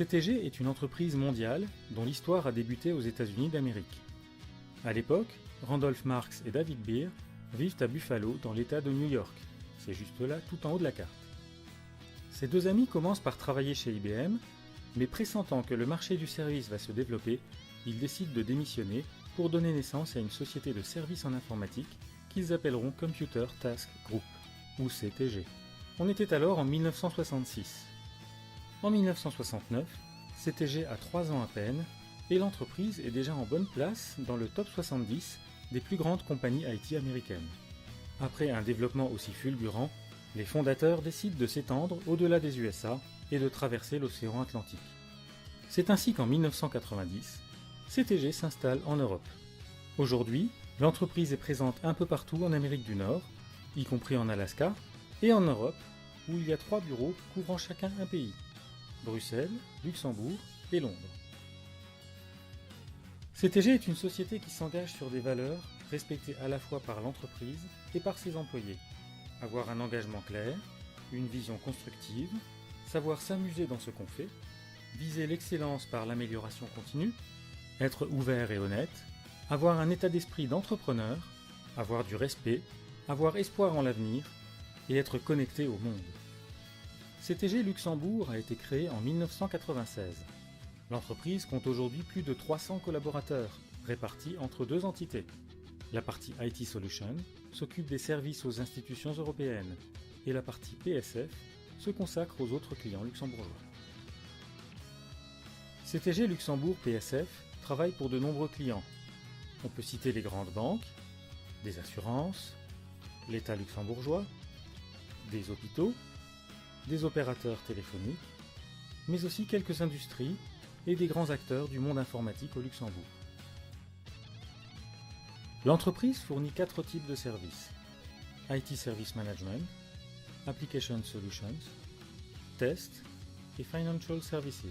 CTG est une entreprise mondiale dont l'histoire a débuté aux États-Unis d'Amérique. À l'époque, Randolph Marx et David Beer vivent à Buffalo dans l'État de New York. C'est juste là, tout en haut de la carte. Ces deux amis commencent par travailler chez IBM, mais pressentant que le marché du service va se développer, ils décident de démissionner pour donner naissance à une société de services en informatique qu'ils appelleront Computer Task Group, ou CTG. On était alors en 1966. En 1969, CTG a 3 ans à peine, et l'entreprise est déjà en bonne place dans le top 70 des plus grandes compagnies IT américaines. Après un développement aussi fulgurant, les fondateurs décident de s'étendre au-delà des USA et de traverser l'océan Atlantique. C'est ainsi qu'en 1990, CTG s'installe en Europe. Aujourd'hui, l'entreprise est présente un peu partout en Amérique du Nord, y compris en Alaska, et en Europe, où il y a 3 bureaux couvrant chacun un pays: Bruxelles, Luxembourg et Londres. CTG est une société qui s'engage sur des valeurs respectées à la fois par l'entreprise et par ses employés. Avoir un engagement clair, une vision constructive, savoir s'amuser dans ce qu'on fait, viser l'excellence par l'amélioration continue, être ouvert et honnête, avoir un état d'esprit d'entrepreneur, avoir du respect, avoir espoir en l'avenir et être connecté au monde. CTG Luxembourg a été créé en 1996. L'entreprise compte aujourd'hui plus de 300 collaborateurs, répartis entre 2 entités. La partie IT Solutions s'occupe des services aux institutions européennes et la partie PSF se consacre aux autres clients luxembourgeois. CTG Luxembourg PSF travaille pour de nombreux clients. On peut citer les grandes banques, des assurances, l'État luxembourgeois, des hôpitaux, des opérateurs téléphoniques, mais aussi quelques industries et des grands acteurs du monde informatique au Luxembourg. L'entreprise fournit 4 types de services: IT Service Management, Application Solutions, Test et Financial Services.